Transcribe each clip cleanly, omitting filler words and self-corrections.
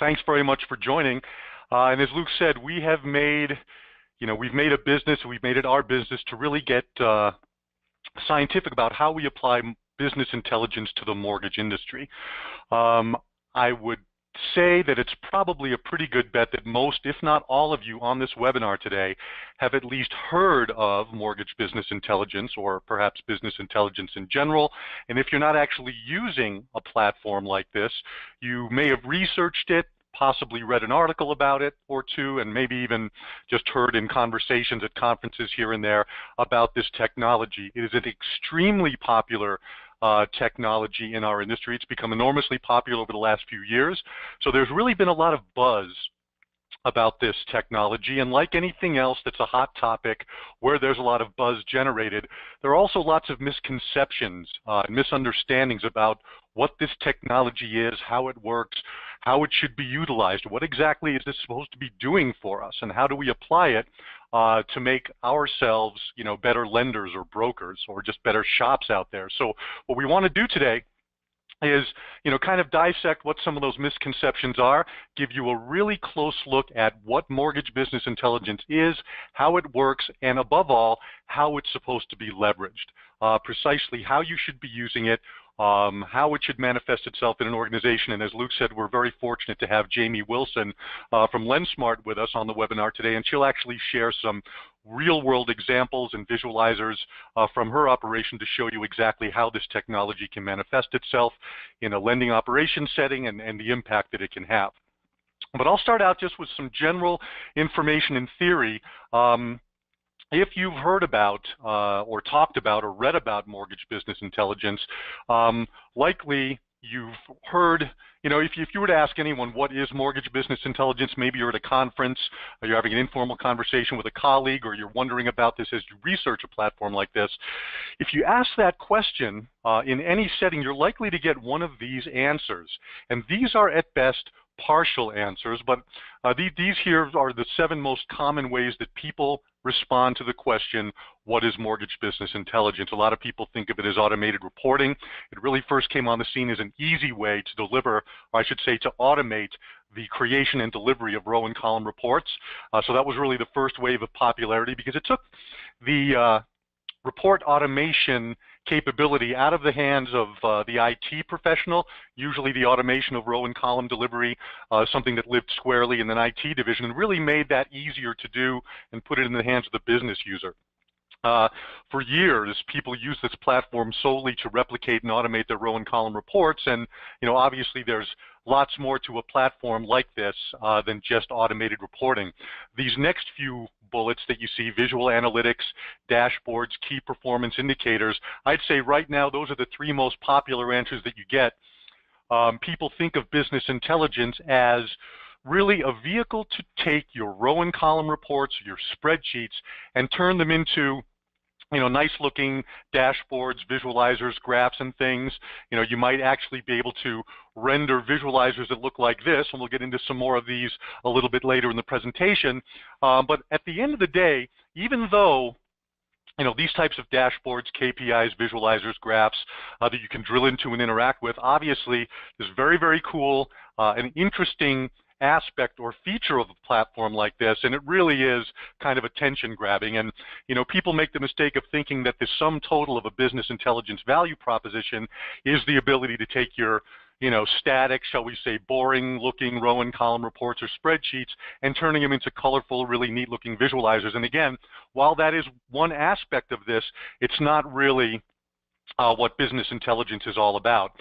thanks very much for joining. And as Luke said, we have made, we've made a business, we've made it our business to really get scientific about how we apply business intelligence to the mortgage industry. I would say that it's probably a pretty good bet that most, if not all of you on this webinar today have at least heard of mortgage business intelligence or perhaps business intelligence in general. And if you're not actually using a platform like this, you may have researched it, possibly read an article about it or two, and maybe even just heard in conversations at conferences here and there about this technology. It is an extremely popular technology in our industry. It's become enormously popular over the last few years. So there's really been a lot of buzz about this technology, and like anything else that's a hot topic where there's a lot of buzz generated, there are also lots of misconceptions and misunderstandings about what this technology is, how it works, how it should be utilized, what exactly is this supposed to be doing for us, and how do we apply it to make ourselves, better lenders or brokers or just better shops out there. So what we want to do today is, kind of dissect what some of those misconceptions are, give you a really close look at what mortgage business intelligence is, how it works, and above all, how it's supposed to be leveraged, precisely how you should be using it, how it should manifest itself in an organization. And as Luke said, we're very fortunate to have Jamie Wilson from LendSmart with us on the webinar today, and she'll actually share some real-world examples and visualizers from her operation to show you exactly how this technology can manifest itself in a lending operation setting and the impact that it can have. But I'll start out just with some general information and theory. If you've heard about or talked about or read about mortgage business intelligence, likely you've heard, if you were to ask anyone what is mortgage business intelligence, maybe you're at a conference, or you're having an informal conversation with a colleague, or you're wondering about this as you research a platform like this. If you ask that question in any setting, you're likely to get one of these answers. And these are at best partial answers, but these here are the 7 most common ways that people respond to the question, what is mortgage business intelligence? A lot of people think of it as automated reporting. It really first came on the scene as an easy way to deliver, or I should say to automate the creation and delivery of row and column reports. So that was really the first wave of popularity, because it took the report automation capability out of the hands of the IT professional. Usually the automation of row and column delivery, something that lived squarely in an IT division, and really made that easier to do and put it in the hands of the business user. For years, people use this platform solely to replicate and automate their row and column reports, and obviously there's lots more to a platform like this than just automated reporting. These next few bullets that you see, visual analytics, dashboards, key performance indicators, I'd say right now those are the 3 most popular answers that you get. People think of business intelligence as really a vehicle to take your row and column reports, your spreadsheets, and turn them into nice looking dashboards, visualizers, graphs, and things. You might actually be able to render visualizers that look like this, and we'll get into some more of these a little bit later in the presentation. But at the end of the day, even though these types of dashboards, KPIs, visualizers, graphs that you can drill into and interact with, obviously is very, very cool, an interesting aspect or feature of a platform like this, and it really is kind of attention grabbing. And people make the mistake of thinking that the sum total of a business intelligence value proposition is the ability to take your static, shall we say, boring looking row and column reports or spreadsheets and turning them into colorful, really neat looking visualizers. And again, while that is one aspect of this, it's not really what business intelligence is all about.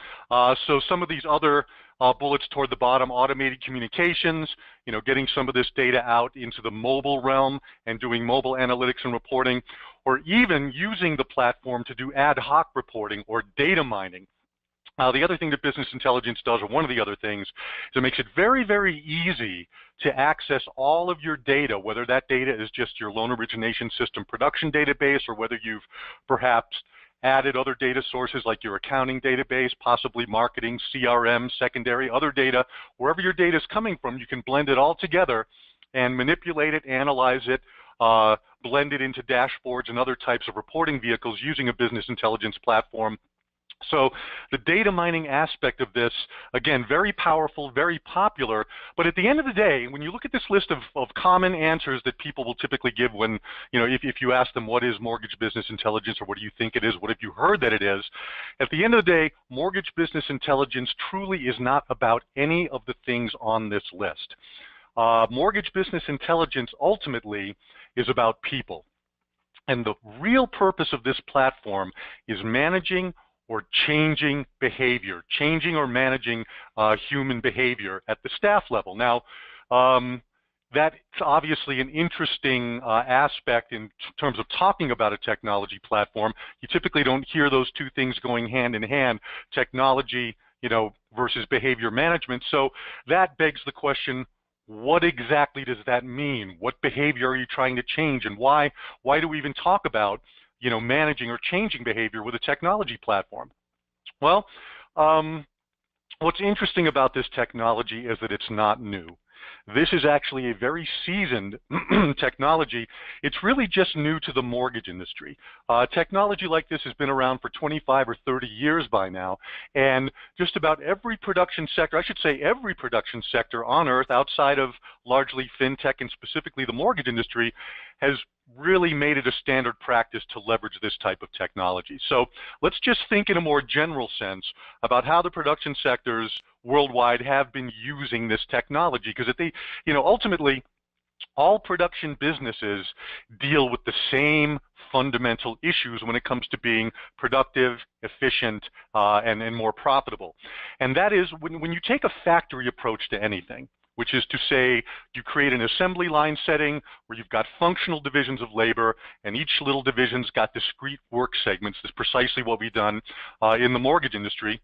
So some of these other bullets toward the bottom, automated communications, getting some of this data out into the mobile realm and doing mobile analytics and reporting, or even using the platform to do ad hoc reporting or data mining. The other thing that business intelligence does, or one of the other things, is it makes it very, very easy to access all of your data, whether that data is just your loan origination system production database, or whether you've perhaps added other data sources like your accounting database, possibly marketing, CRM, secondary, other data. Wherever your data is coming from, you can blend it all together and manipulate it, analyze it, blend it into dashboards and other types of reporting vehicles using a business intelligence platform So the data mining aspect of this, again, very powerful, very popular, but at the end of the day, when you look at this list of common answers that people will typically give when, if you ask them what is mortgage business intelligence or what do you think it is, what have you heard that it is, at the end of the day, mortgage business intelligence truly is not about any of the things on this list. Mortgage business intelligence ultimately is about people. And the real purpose of this platform is managing or changing behavior, changing or managing human behavior at the staff level. Now, that's obviously an interesting aspect in terms of talking about a technology platform. You typically don't hear those two things going hand in hand, technology, versus behavior management. So that begs the question, what exactly does that mean? What behavior are you trying to change, and why do we even talk about managing or changing behavior with a technology platform? Well, what's interesting about this technology is that it's not new. This is actually a very seasoned technology. It's really just new to the mortgage industry. Technology like this has been around for 25 or 30 years by now, and just about every production sector, I should say every production sector on earth outside of largely fintech and specifically the mortgage industry, has really made it a standard practice to leverage this type of technology. So let's just think in a more general sense about how the production sectors worldwide have been using this technology, because ultimately all production businesses deal with the same fundamental issues when it comes to being productive, efficient, and more profitable. And that is when you take a factory approach to anything, which is to say you create an assembly line setting where you've got functional divisions of labor, and each little division's got discrete work segments. That's precisely what we've done in the mortgage industry.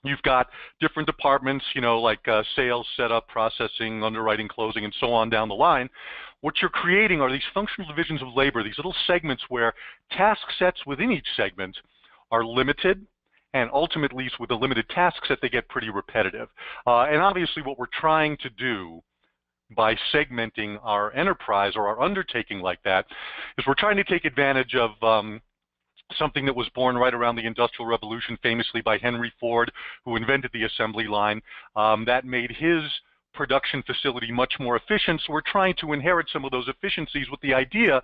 You've got different departments, like sales, setup, processing, underwriting, closing, and so on down the line. What you're creating are these functional divisions of labor, these little segments where task sets within each segment are limited, and ultimately with a limited task set they get pretty repetitive. And obviously what we're trying to do by segmenting our enterprise or our undertaking like that is we're trying to take advantage of something that was born right around the Industrial Revolution, famously by Henry Ford, who invented the assembly line. That made his production facility much more efficient. So we're trying to inherit some of those efficiencies with the idea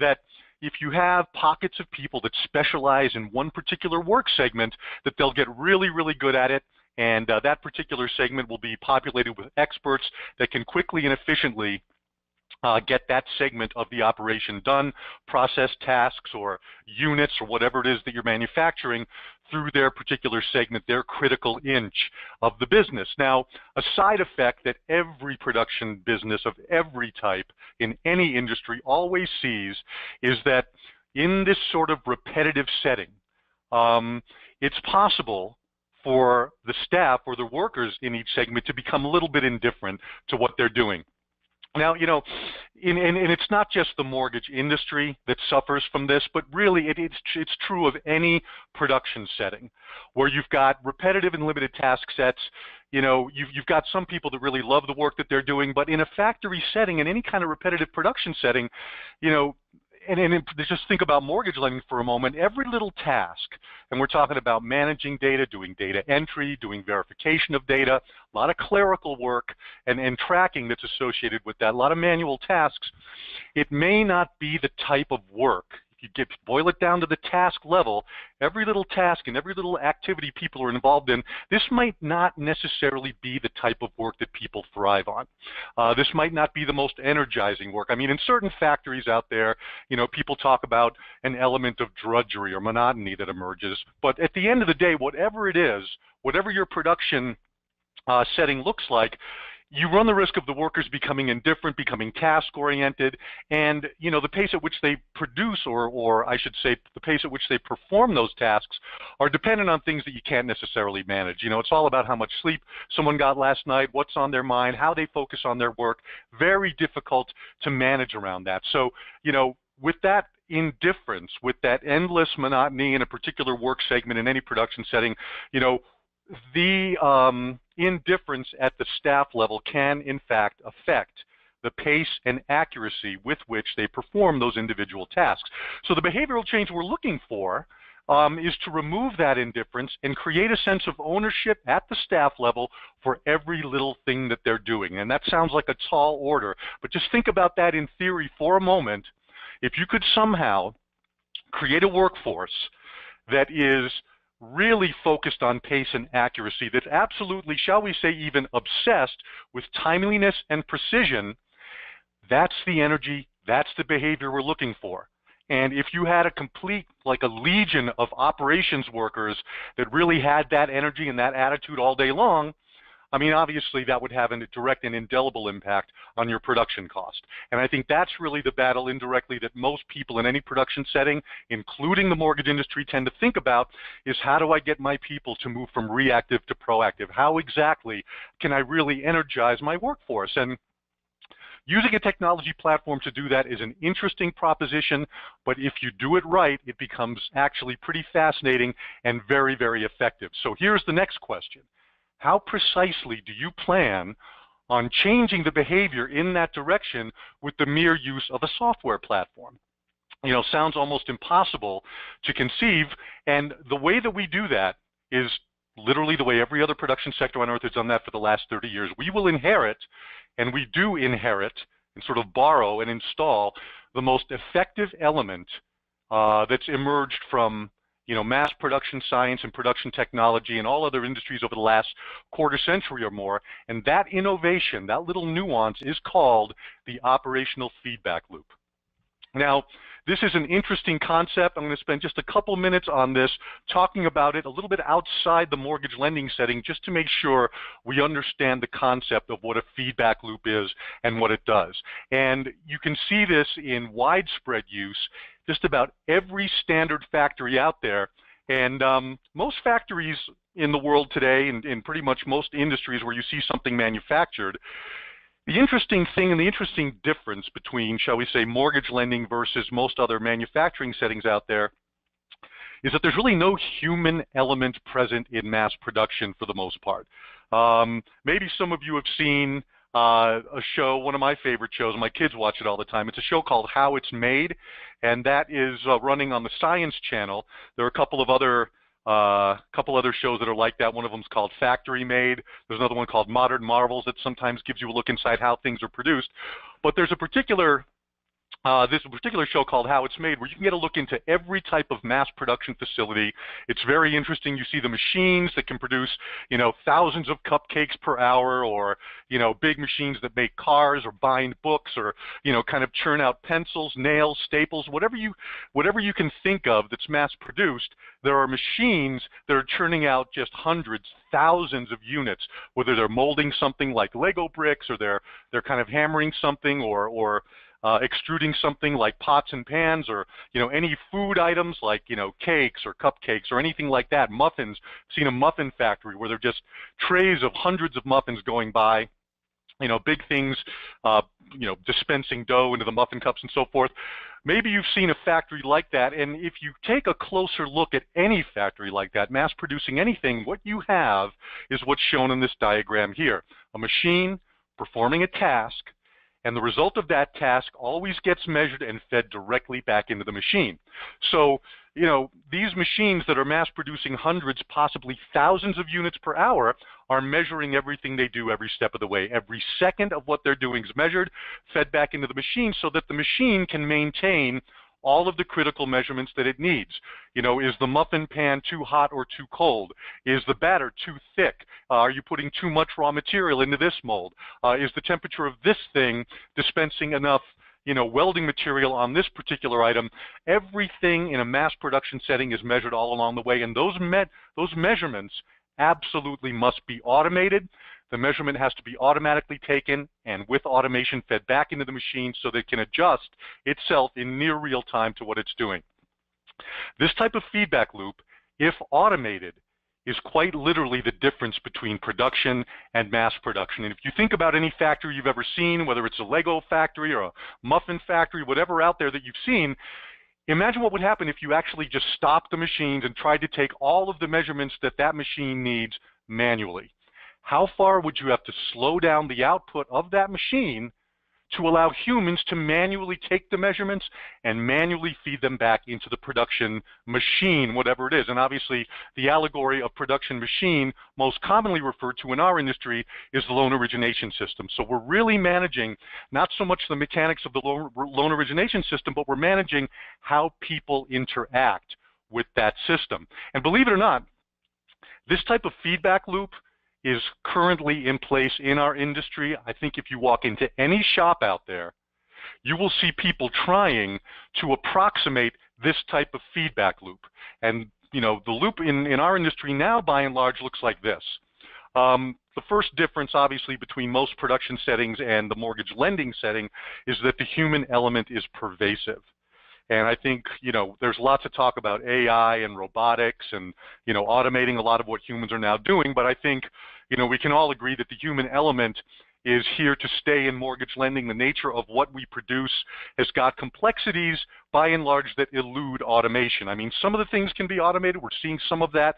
that if you have pockets of people that specialize in one particular work segment, that they'll get really, really good at it, and that particular segment will be populated with experts that can quickly and efficiently get that segment of the operation done, process tasks or units or whatever it is that you're manufacturing through their particular segment, their critical inch of the business. Now, a side effect that every production business of every type in any industry always sees is that in this sort of repetitive setting, it's possible for the staff or the workers in each segment to become a little bit indifferent to what they're doing. Now, and it's not just the mortgage industry that suffers from this, but really it's true of any production setting where you've got repetitive and limited task sets. You've got some people that really love the work that they're doing, but in a factory setting, in any kind of repetitive production setting, and just think about mortgage lending for a moment. Every little task, and we're talking about managing data, doing data entry, doing verification of data, a lot of clerical work and tracking that's associated with that, a lot of manual tasks. It may not be the type of work. If you boil it down to the task level, every little task and every little activity people are involved in, this might not necessarily be the type of work that people thrive on. This might not be the most energizing work. I mean, in certain factories out there, people talk about an element of drudgery or monotony that emerges. But at the end of the day, whatever it is, whatever your production setting looks like, you run the risk of the workers becoming indifferent, becoming task-oriented, and the pace at which they produce, or I should say the pace at which they perform those tasks, are dependent on things that you can't necessarily manage. It's all about how much sleep someone got last night, what's on their mind, how they focus on their work. Very difficult to manage around that. So, with that indifference, with that endless monotony in a particular work segment in any production setting, the indifference at the staff level can, in fact, affect the pace and accuracy with which they perform those individual tasks. So the behavioral change we're looking for is to remove that indifference and create a sense of ownership at the staff level for every little thing that they're doing. And that sounds like a tall order, but just think about that in theory for a moment. If you could somehow create a workforce that is really focused on pace and accuracy, that's absolutely, shall we say, even obsessed with timeliness and precision, that's the energy, that's the behavior we're looking for. And if you had a complete, like a legion of operations workers that really had that energy and that attitude all day long, I mean, obviously that would have a direct and indelible impact on your production cost. And I think that's really the battle indirectly that most people in any production setting, including the mortgage industry, tend to think about is how do I get my people to move from reactive to proactive? How exactly can I really energize my workforce? And using a technology platform to do that is an interesting proposition, but if you do it right, it becomes actually pretty fascinating and very, very effective. So here's the next question. How precisely do you plan on changing the behavior in that direction with the mere use of a software platform? You know, sounds almost impossible to conceive, and the way that we do that is literally the way every other production sector on earth has done that for the last 30 years. We will inherit, and we do inherit and sort of borrow and install the most effective element that's emerged from mass production science and production technology and all other industries over the last quarter century or more. And that innovation, that little nuance, is called the operational feedback loop. Now, this is an interesting concept. I'm going to spend just a couple minutes on this, talking about it a little bit outside the mortgage lending setting, just to make sure we understand the concept of what a feedback loop is and what it does. And you can see this in widespread use, just about every standard factory out there. And most factories in the world today, and in pretty much most industries where you see something manufactured, the interesting thing and the interesting difference between, shall we say, mortgage lending versus most other manufacturing settings out there is that there's really no human element present in mass production for the most part. Maybe some of you have seen a show, one of my favorite shows, my kids watch it all the time. It's a show called How It's Made, and that is running on the Science Channel. There are a couple other shows that are like that. One of them is called Factory Made. There's another one called Modern Marvels that sometimes gives you a look inside how things are produced. But there's a particular show called How It's Made, where you can get a look into every type of mass production facility. It's very interesting. You see the machines that can produce, thousands of cupcakes per hour, or, big machines that make cars or bind books, or, kind of churn out pencils, nails, staples, whatever you can think of that's mass produced. There are machines that are churning out just hundreds, thousands of units, whether they're molding something like Lego bricks, or they're kind of hammering something, or extruding something like pots and pans, or any food items like cakes or cupcakes or anything like that. Muffins. I've seen a muffin factory where they're just trays of hundreds of muffins going by. Big things, dispensing dough into the muffin cups and so forth. Maybe you've seen a factory like that, and if you take a closer look at any factory like that, mass producing anything, what you have is what's shown in this diagram here. A machine performing a task, and the result of that task always gets measured and fed directly back into the machine. So, these machines that are mass producing hundreds, possibly thousands of units per hour are measuring everything they do every step of the way. Every second of what they're doing is measured, fed back into the machine, so that the machine can maintain all of the critical measurements that it needs. Is the muffin pan too hot or too cold? Is the batter too thick? Are you putting too much raw material into this mold? Is the temperature of this thing dispensing enough welding material on this particular item? Everything in a mass production setting is measured all along the way, and those measurements absolutely must be automated. The measurement has to be automatically taken and with automation fed back into the machine so that it can adjust itself in near real time to what it's doing. This type of feedback loop, if automated, is quite literally the difference between production and mass production. And if you think about any factory you've ever seen, whether it's a Lego factory or a muffin factory, whatever out there that you've seen, imagine what would happen if you actually just stopped the machines and tried to take all of the measurements that machine needs manually. How far would you have to slow down the output of that machine to allow humans to manually take the measurements and manually feed them back into the production machine, whatever it is. And obviously, the allegory of production machine, most commonly referred to in our industry, is the loan origination system. So we're really managing not so much the mechanics of the loan origination system, but we're managing how people interact with that system. And believe it or not, this type of feedback loop is currently in place in our industry. I think if you walk into any shop out there, you will see people trying to approximate this type of feedback loop. And the loop in our industry now, by and large, looks like this. The first difference, obviously, between most production settings and the mortgage lending setting is that the human element is pervasive. And I think, there's lots of talk about AI and robotics and, automating a lot of what humans are now doing. But I think, we can all agree that the human element is here to stay in mortgage lending. The nature of what we produce has got complexities, by and large, that elude automation. I mean, some of the things can be automated. We're seeing some of that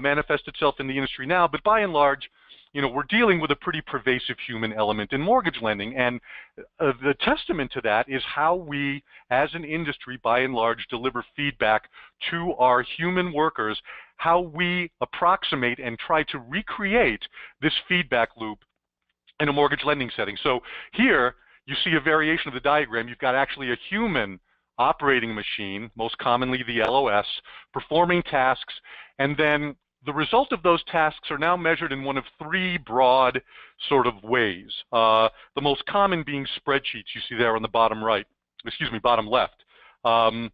manifest itself in the industry now. But by and large, we're dealing with a pretty pervasive human element in mortgage lending. And the testament to that is how we, as an industry, by and large, deliver feedback to our human workers, how we approximate and try to recreate this feedback loop in a mortgage lending setting. So here, you see a variation of the diagram. You've got actually a human operating machine, most commonly the LOS, performing tasks, and then the result of those tasks are now measured in one of three broad sort of ways. The most common being spreadsheets you see there on the bottom bottom left. The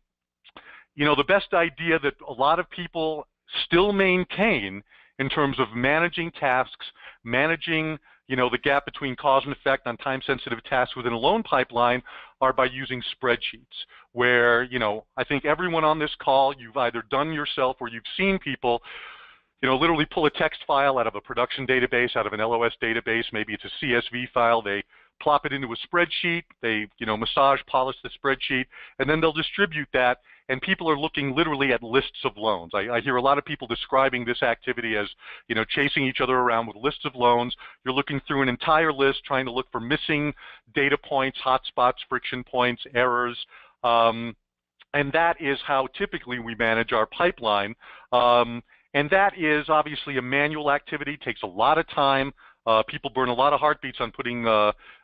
best idea that a lot of people still maintain in terms of managing tasks, managing the gap between cause and effect on time-sensitive tasks within a loan pipeline are by using spreadsheets, where, I think everyone on this call, you've either done yourself or you've seen people literally pull a text file out of a production database, out of an LOS database. Maybe it's a CSV file. They plop it into a spreadsheet. They, massage, polish the spreadsheet, and then they'll distribute that. And people are looking literally at lists of loans. I hear a lot of people describing this activity as, chasing each other around with lists of loans. You're looking through an entire list, trying to look for missing data points, hotspots, friction points, errors. And that is how typically we manage our pipeline. And that is obviously a manual activity, takes a lot of time. People burn a lot of heartbeats on putting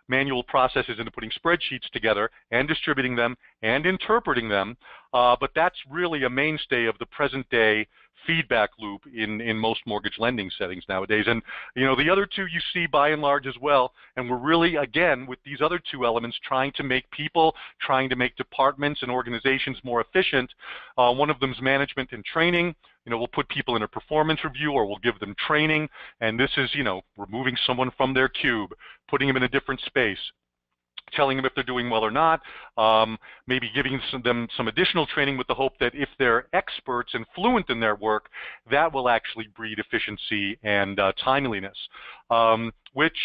manual processes into putting spreadsheets together and distributing them and interpreting them. But that's really a mainstay of the present day feedback loop in most mortgage lending settings nowadays. And the other two you see by and large as well, and we're really, again, with these other two elements, trying to make people, trying to make departments and organizations more efficient. One of them is management and training. We'll put people in a performance review or we'll give them training, and this is, removing someone from their cube, putting them in a different space, telling them if they're doing well or not, maybe giving them some additional training with the hope that if they're experts and fluent in their work, that will actually breed efficiency and timeliness, which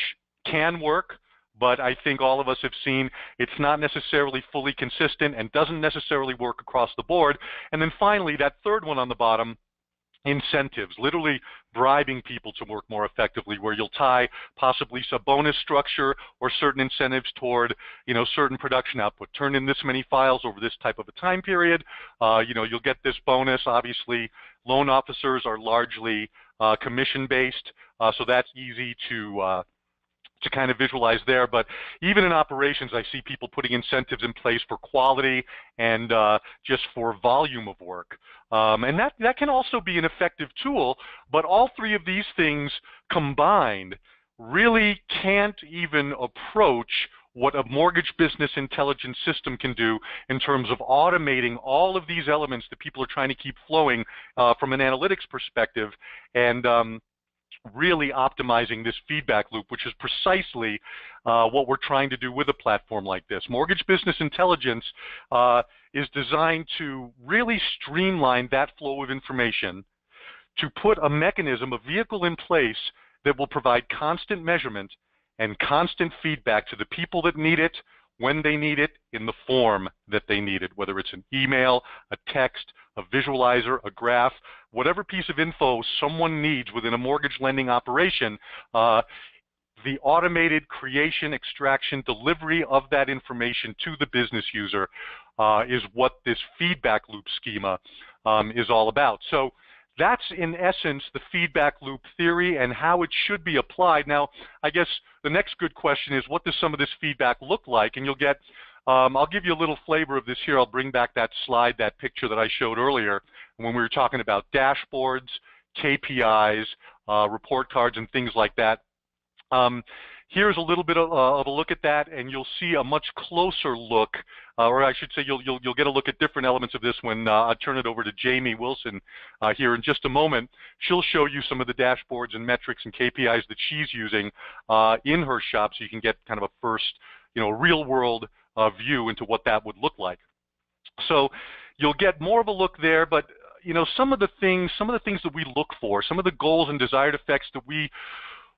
can work. But I think all of us have seen it's not necessarily fully consistent and doesn't necessarily work across the board. And then finally, that third one on the bottom, incentives, literally bribing people to work more effectively, where you'll tie possibly some bonus structure or certain incentives toward, certain production output. Turn in this many files over this type of a time period. You'll get this bonus. Obviously, loan officers are largely commission-based, so that's easy to kind of visualize there. But even in operations, I see people putting incentives in place for quality and just for volume of work. And that can also be an effective tool, but all three of these things combined really can't even approach what a mortgage business intelligence system can do in terms of automating all of these elements that people are trying to keep flowing from an analytics perspective, and really optimizing this feedback loop, which is precisely what we're trying to do with a platform like this. Mortgage Business Intelligence is designed to really streamline that flow of information, to put a mechanism, a vehicle in place that will provide constant measurement and constant feedback to the people that need it, when they need it, in the form that they need it, whether it's an email, a text, a visualizer, a graph, whatever piece of info someone needs within a mortgage lending operation. the automated creation, extraction, delivery of that information to the business user is what this feedback loop schema is all about. So that's in essence the feedback loop theory and how it should be applied. Now, I guess the next good question is, what does some of this feedback look like? And you'll get, I'll give you a little flavor of this here. I'll bring back that slide, that picture that I showed earlier when we were talking about dashboards, KPIs, report cards, and things like that. Here's a little bit of a look at that, and you'll see a much closer look, or I should say you'll get a look at different elements of this when I turn it over to Jamie Wilson here in just a moment. She'll show you some of the dashboards and metrics and KPIs that she's using in her shop, so you can get kind of a first, real-world view into what that would look like. So you'll get more of a look there, but some of the things that we look for, some of the goals and desired effects that we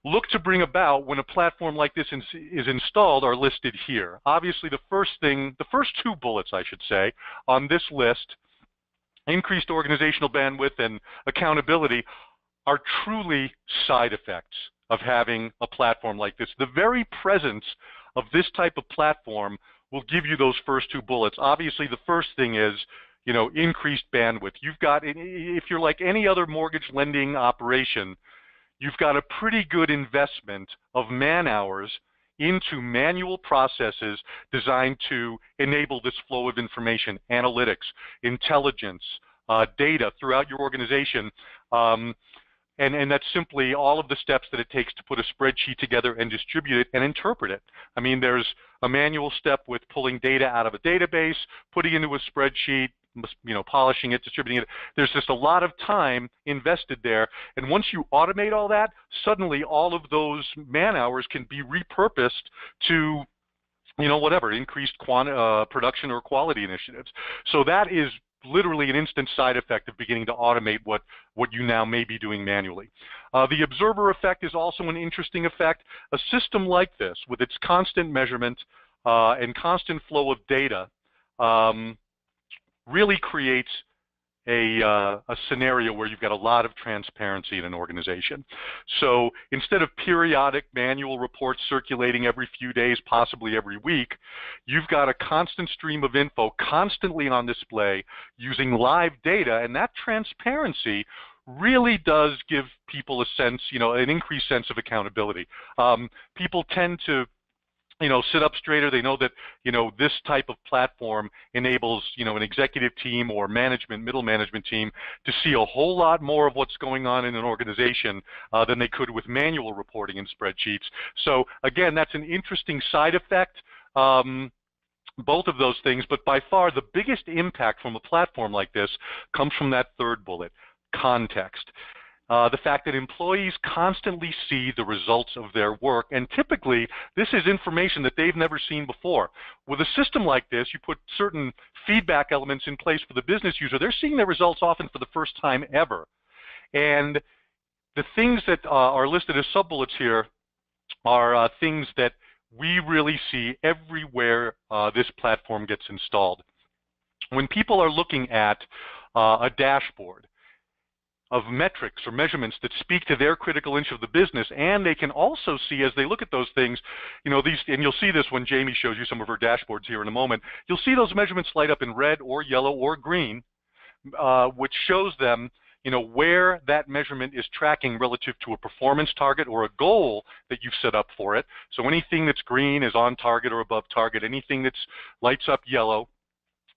look to bring about when a platform like this is installed are listed here. Obviously, the first two bullets, I should say, on this list, increased organizational bandwidth and accountability, are truly side effects of having a platform like this. The very presence of this type of platform will give you those first two bullets. Obviously, the first thing is, increased bandwidth. You've got, if you're like any other mortgage lending operation, you've got a pretty good investment of man-hours into manual processes designed to enable this flow of information, analytics, intelligence, data throughout your organization. And that's simply all of the steps that it takes to put a spreadsheet together and distribute it and interpret it. I mean, there's a manual step with pulling data out of a database, putting it into a spreadsheet, polishing it, distributing it. There's just a lot of time invested there. And once you automate all that, suddenly all of those man-hours can be repurposed to, whatever, increased production or quality initiatives. So that is literally an instant side effect of beginning to automate what you now may be doing manually. The observer effect is also an interesting effect. A system like this, with its constant measurement and constant flow of data, really creates a scenario where you've got a lot of transparency in an organization. So instead of periodic manual reports circulating every few days, possibly every week, you've got a constant stream of info constantly on display using live data, and that transparency really does give people a sense, an increased sense of accountability. People tend to sit up straighter. They know that, this type of platform enables, an executive team or middle management team to see a whole lot more of what's going on in an organization than they could with manual reporting in spreadsheets. So again, that's an interesting side effect, both of those things, but by far the biggest impact from a platform like this comes from that third bullet, context. The fact that employees constantly see the results of their work, and typically this is information that they've never seen before. With a system like this, you put certain feedback elements in place for the business user. They're seeing their results often for the first time ever. And the things that are listed as sub-bullets here are things that we really see everywhere this platform gets installed. When people are looking at a dashboard of metrics or measurements that speak to their critical inch of the business, and they can also see, as they look at those things, these, and you'll see this when Jamie shows you some of her dashboards here in a moment, you'll see those measurements light up in red or yellow or green, which shows them, where that measurement is tracking relative to a performance target or a goal that you've set up for it. So anything that's green is on target or above target. Anything that's lights up yellow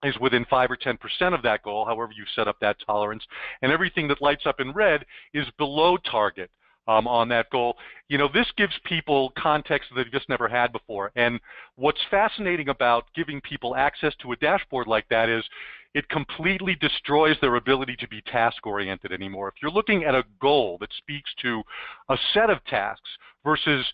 is within 5 or 10% of that goal, however you set up that tolerance, and everything that lights up in red is below target on that goal. This gives people context that they've just never had before, and what's fascinating about giving people access to a dashboard like that is it completely destroys their ability to be task-oriented anymore. If you're looking at a goal that speaks to a set of tasks versus,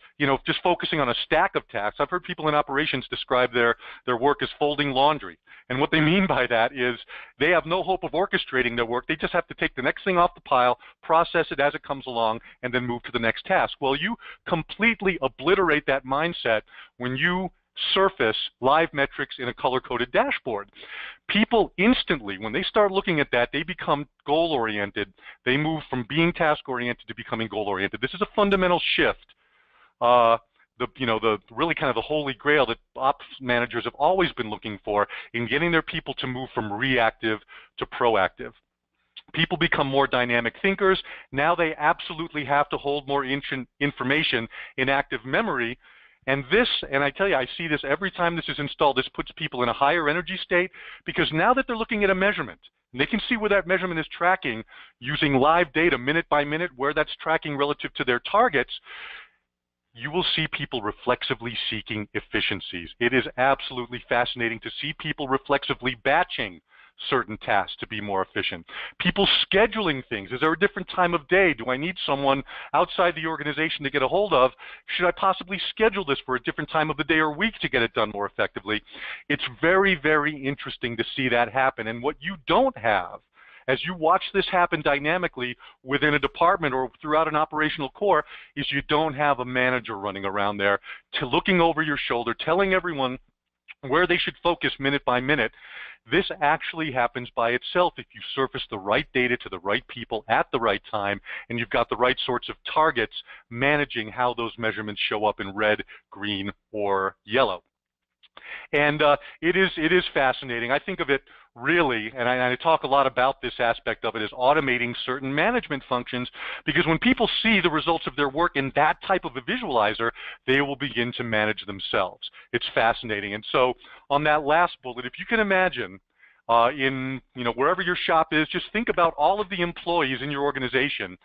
just focusing on a stack of tasks, I've heard people in operations describe their work as folding laundry. And what they mean by that is they have no hope of orchestrating their work. They just have to take the next thing off the pile, process it as it comes along, and then move to the next task. Well, you completely obliterate that mindset when you surface live metrics in a color-coded dashboard. People instantly, when they start looking at that, they become goal-oriented. They move from being task-oriented to becoming goal-oriented. This is a fundamental shift the really kind of the holy grail that ops managers have always been looking for in getting their people to move from reactive to proactive. People become more dynamic thinkers. Now they absolutely have to hold more information in active memory. And I tell you, I see this every time this is installed. This puts people in a higher energy state, because now that they're looking at a measurement, and they can see where that measurement is tracking using live data minute by minute, where that's tracking relative to their targets, you will see people reflexively seeking efficiencies. It is absolutely fascinating to see people reflexively batching certain tasks to be more efficient. People scheduling things. Is there a different time of day? Do I need someone outside the organization to get a hold of? Should I possibly schedule this for a different time of the day or week to get it done more effectively? It's very, very interesting to see that happen. And what you don't have, as you watch this happen dynamically within a department or throughout an operational core, is you don't have a manager running around there looking over your shoulder, telling everyone where they should focus minute by minute. This actually happens by itself if you surface the right data to the right people at the right time, and you've got the right sorts of targets managing how those measurements show up in red, green, or yellow. And it is fascinating. I think of it really, and I talk a lot about this aspect of it, as automating certain management functions, because when people see the results of their work in that type of a visualizer, they will begin to manage themselves. It's fascinating. And so on that last bullet, if you can imagine in wherever your shop is, just think about all of the employees in your organization.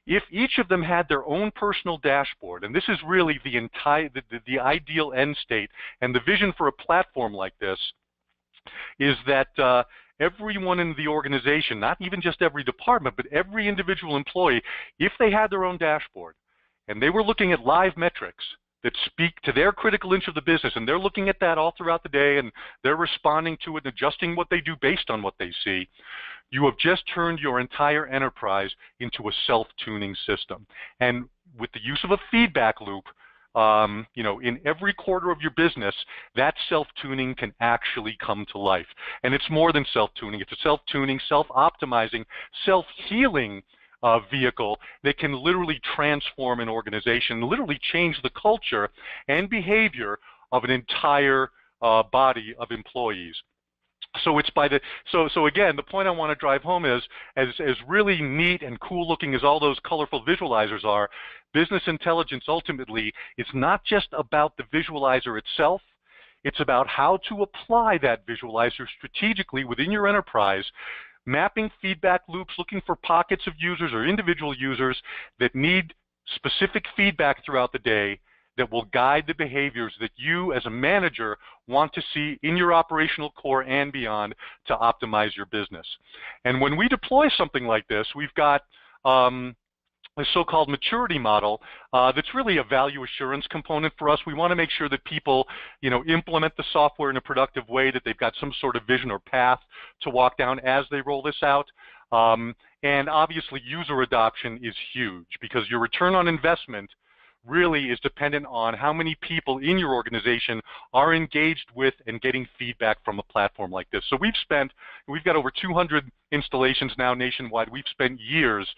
If each of them had their own personal dashboard, and this is really the ideal end state, and the vision for a platform like this is that everyone in the organization, not even just every department, but every individual employee, if they had their own dashboard and they were looking at live metrics that speak to their critical inch of the business, and they're looking at that all throughout the day, and they're responding to it and adjusting what they do based on what they see, you have just turned your entire enterprise into a self-tuning system. And with the use of a feedback loop, in every quarter of your business, that self-tuning can actually come to life. And it's more than self-tuning. It's a self-tuning, self-optimizing, self-healing vehicle that can literally transform an organization, literally change the culture and behavior of an entire body of employees. So it's so again, the point I want to drive home is, as really neat and cool looking as all those colorful visualizers are, business intelligence ultimately is not just about the visualizer itself. It's about how to apply that visualizer strategically within your enterprise, mapping feedback loops, looking for pockets of users or individual users that need specific feedback throughout the day that will guide the behaviors that you as a manager want to see in your operational core and beyond to optimize your business. And when we deploy something like this, we've got a so-called maturity model that's really a value assurance component for us. We want to make sure that people, implement the software in a productive way, that they've got some sort of vision or path to walk down as they roll this out. And obviously, user adoption is huge, because your return on investment really is dependent on how many people in your organization are engaged with and getting feedback from a platform like this. So we've got over 200 installations now nationwide. We've spent years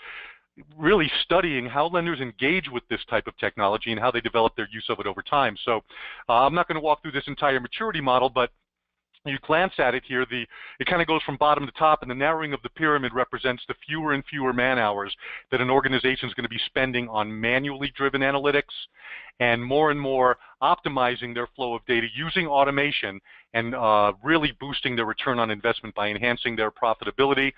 really studying how lenders engage with this type of technology and how they develop their use of it over time. So I'm not going to walk through this entire maturity model, but you glance at it here, it kind of goes from bottom to top, and the narrowing of the pyramid represents the fewer and fewer man hours that an organization is going to be spending on manually driven analytics, and more optimizing their flow of data using automation and really boosting their return on investment by enhancing their profitability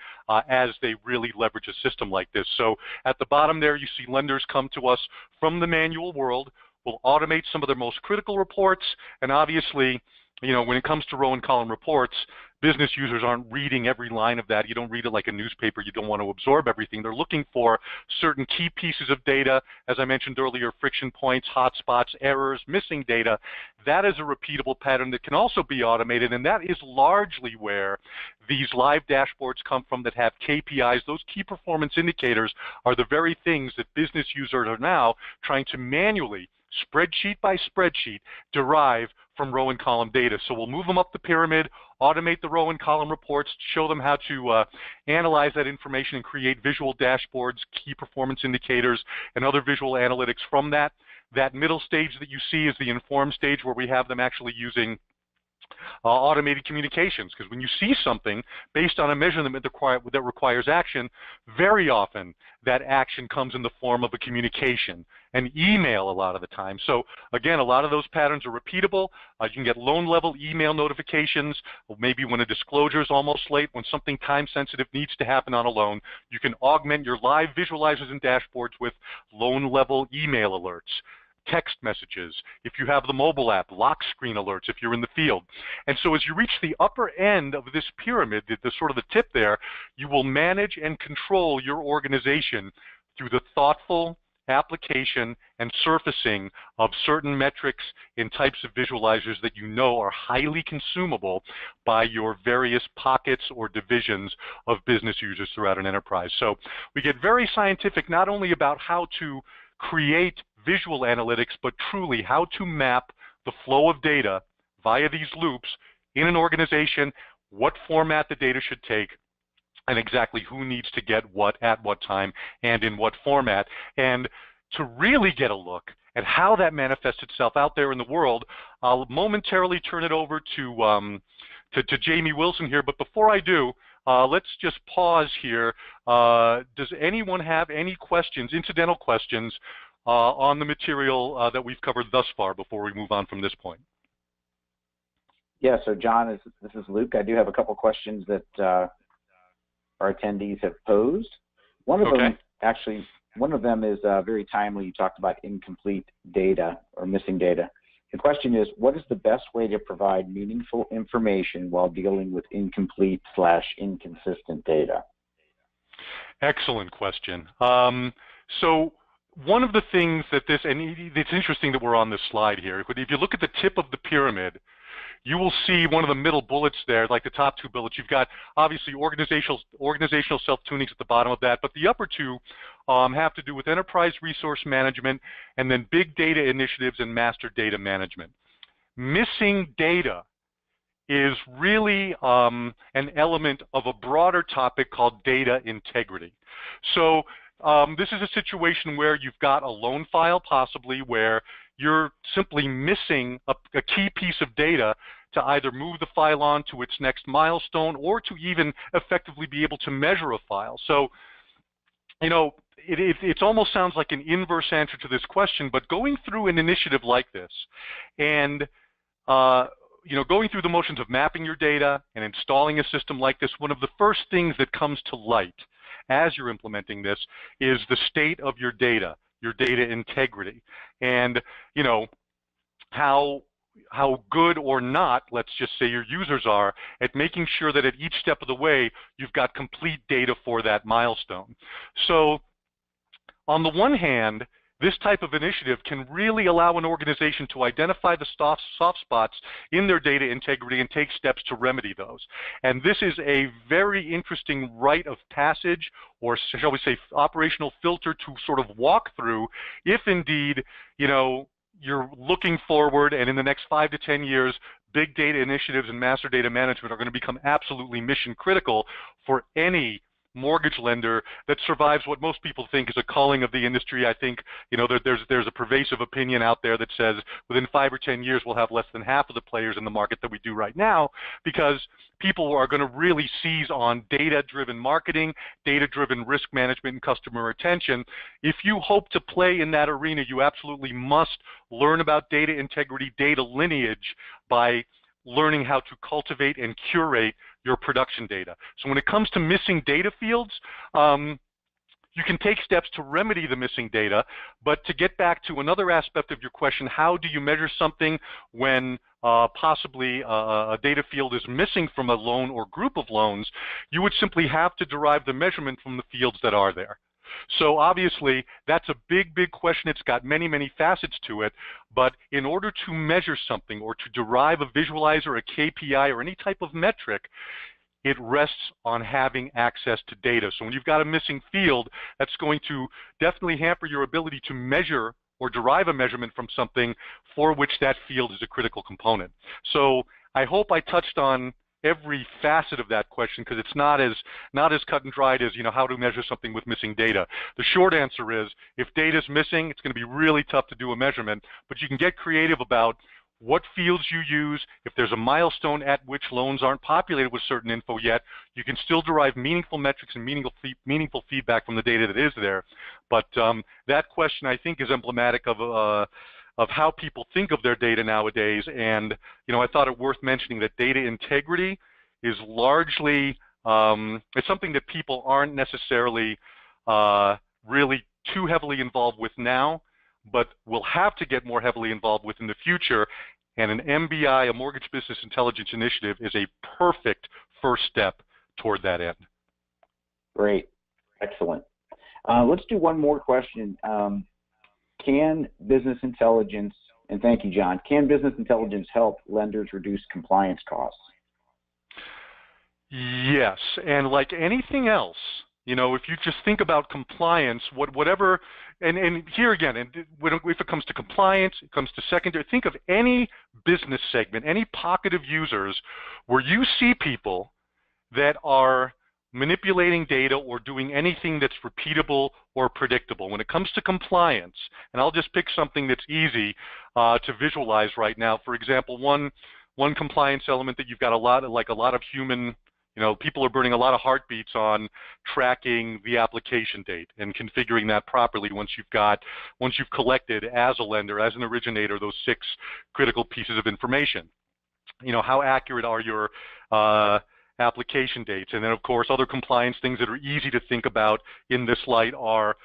as they really leverage a system like this. So at the bottom there, you see lenders come to us from the manual world. We'll automate some of their most critical reports, and obviously, when it comes to row and column reports, business users aren't reading every line of that. You don't read it like a newspaper. You don't want to absorb everything. They're looking for certain key pieces of data, as I mentioned earlier, friction points, hotspots, errors, missing data. That is a repeatable pattern that can also be automated, and that is largely where these live dashboards come from that have KPIs. Those key performance indicators are the very things that business users are now trying to manually, spreadsheet by spreadsheet, derive from row and column data. So we'll move them up the pyramid, automate the row and column reports, show them how to analyze that information and create visual dashboards, key performance indicators, and other visual analytics from that. That middle stage that you see is the informed stage, where we have them actually using automated communications, because when you see something based on a measurement that requires action, very often that action comes in the form of a communication, an email a lot of the time. So again, a lot of those patterns are repeatable. You can get loan level email notifications, maybe when a disclosure is almost late, when something time sensitive needs to happen on a loan. You can augment your live visualizers and dashboards with loan level email alerts, text messages, if you have the mobile app, lock screen alerts if you're in the field. And so as you reach the upper end of this pyramid, the sort of the tip there, you will manage and control your organization through the thoughtful application and surfacing of certain metrics in types of visualizers that you know are highly consumable by your various pockets or divisions of business users throughout an enterprise. So we get very scientific not only about how to create visual analytics, but truly how to map the flow of data via these loops in an organization, what format the data should take, and exactly who needs to get what at what time and in what format. And to really get a look at how that manifests itself out there in the world, I'll momentarily turn it over to Jamie Wilson here. But before I do, let's just pause here. Does anyone have any questions, incidental questions, on the material that we've covered thus far before we move on from this point? Yeah, so John, this is Luke. I do have a couple questions that our attendees have posed. One of them is very timely. You talked about incomplete data or missing data. The question is, what is the best way to provide meaningful information while dealing with incomplete/inconsistent data? Excellent question. So one of the things that and it's interesting that we're on this slide here, but if you look at the tip of the pyramid, you will see one of the middle bullets there, like the top two bullets. You've got obviously organizational self-tunings at the bottom of that, but the upper two have to do with enterprise resource management and then big data initiatives and master data management. Missing data is really an element of a broader topic called data integrity. So this is a situation where you've got a loan file, possibly, where you're simply missing a key piece of data to either move the file on to its next milestone or to even effectively be able to measure a file. So, you know, it almost sounds like an inverse answer to this question, but going through an initiative like this and you know, going through the motions of mapping your data and installing a system like this, one of the first things that comes to light as you're implementing this is the state of your data integrity, and you know how good or not, let's just say, your users are at making sure that at each step of the way you've got complete data for that milestone. So on the one hand, this type of initiative can really allow an organization to identify the soft spots in their data integrity and take steps to remedy those. And this is a very interesting rite of passage, or shall we say operational filter, to sort of walk through if indeed, you know, you're looking forward and in the next 5 to 10 years, big data initiatives and master data management are going to become absolutely mission critical for any mortgage lender that survives what most people think is a culling of the industry. I think, you know, there's a pervasive opinion out there that says within 5 or 10 years we'll have less than half of the players in the market that we do right now, because people are going to really seize on data-driven marketing, data-driven risk management and customer retention. If you hope to play in that arena, you absolutely must learn about data integrity, data lineage, by learning how to cultivate and curate your production data. So when it comes to missing data fields, you can take steps to remedy the missing data, but to get back to another aspect of your question, how do you measure something when possibly a data field is missing from a loan or group of loans? You would simply have to derive the measurement from the fields that are there. So obviously, that's a big, big question. It's got many, many facets to it. But in order to measure something or to derive a visualizer, a KPI, or any type of metric, it rests on having access to data. So when you've got a missing field, that's going to definitely hamper your ability to measure or derive a measurement from something for which that field is a critical component. So I hope I touched on every facet of that question because it's not as cut and dried as, how to measure something with missing data. The short answer is if data is missing, it's going to be really tough to do a measurement, but you can get creative about what fields you use. If there's a milestone at which loans aren't populated with certain info yet, you can still derive meaningful metrics and meaningful feedback from the data that is there. But that question, I think, is emblematic of how people think of their data nowadays. And I thought it worth mentioning that data integrity is largely it's something that people aren't necessarily really too heavily involved with now, but will have to get more heavily involved with in the future. And an MBI, a Mortgage Business Intelligence Initiative, is a perfect first step toward that end. Great. Excellent. Let's do one more question. Can business intelligence, and thank you, John, can business intelligence help lenders reduce compliance costs? Yes, and like anything else, if you just think about compliance, whatever, and here again, if it comes to compliance, it comes to secondary, think of any business segment, any pocket of users where you see people that are manipulating data or doing anything that's repeatable or predictable. When it comes to compliance, and I'll just pick something that's easy to visualize right now. For example, one compliance element that you've got a lot of human, people are burning a lot of heartbeats on tracking the application date and configuring that properly once you've collected as a lender, as an originator, those 6 critical pieces of information. How accurate are your application dates? And then, of course, other compliance things that are easy to think about in this light are,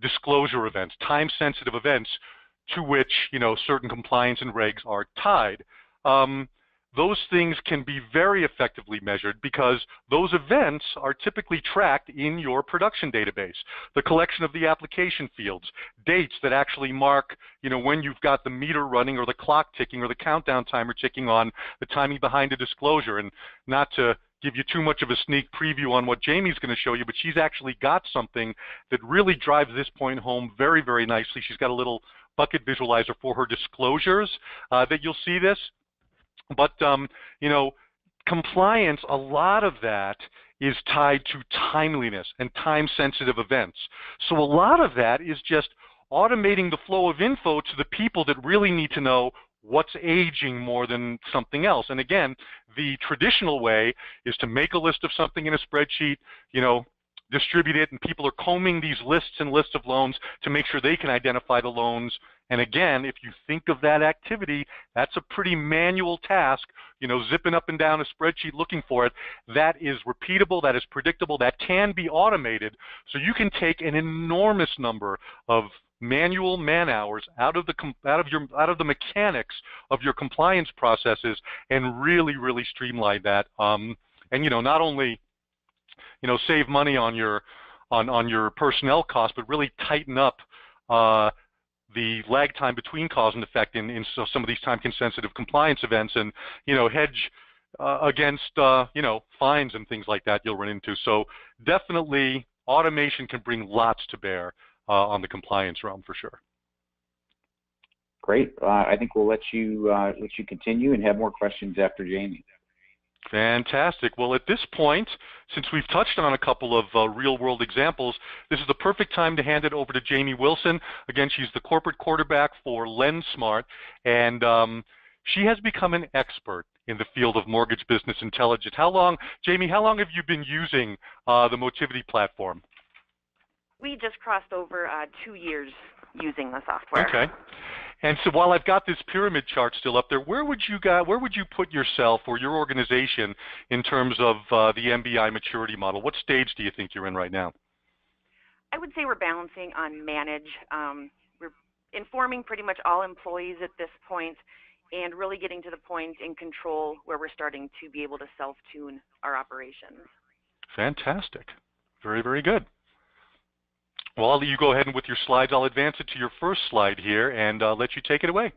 disclosure events, time-sensitive events to which, certain compliance and regs are tied. Those things can be very effectively measured because those events are typically tracked in your production database. The collection of the application fields, dates that actually mark, when you've got the meter running or the clock ticking or the countdown timer ticking on the timing behind a disclosure. And not to give you too much of a sneak preview on what Jamie's going to show you, but she's actually got something that really drives this point home very, very nicely. She's got a little bucket visualizer for her disclosures that you'll see this. But, compliance, a lot of that is tied to timeliness and time-sensitive events. So a lot of that is just automating the flow of info to the people that really need to know what's aging more than something else. And again, the traditional way is to make a list of something in a spreadsheet, distribute it, and people are combing these lists and lists of loans to make sure they can identify the loans. And again, if you think of that activity, that's a pretty manual task, zipping up and down a spreadsheet looking for it. That is repeatable, that is predictable, that can be automated. So you can take an enormous number of manual man hours out of the mechanics of your compliance processes and really, really streamline that. And not only save money on your personnel costs, but really tighten up the lag time between cause and effect in some of these time-sensitive compliance events, and hedge against fines and things like that you'll run into. So definitely, automation can bring lots to bear on the compliance realm for sure. Great. I think we'll let you continue and have more questions after Jamie. Fantastic. Well, at this point, since we've touched on a couple of real-world examples, this is the perfect time to hand it over to Jamie Wilson. Again, she's the corporate quarterback for LendSmart, and she has become an expert in the field of mortgage business intelligence. Jamie, how long have you been using the Motivity platform? We just crossed over 2 years using the software. Okay. And so while I've got this pyramid chart still up there, where would you put yourself or your organization in terms of the MBI maturity model? What stage do you think you're in right now? I would say we're balancing on manage. We're informing pretty much all employees at this point and really getting to the point in control where we're starting to be able to self-tune our operations. Fantastic. Very, very good. Well, you go ahead and with your slides, I'll advance it to your first slide here and let you take it away.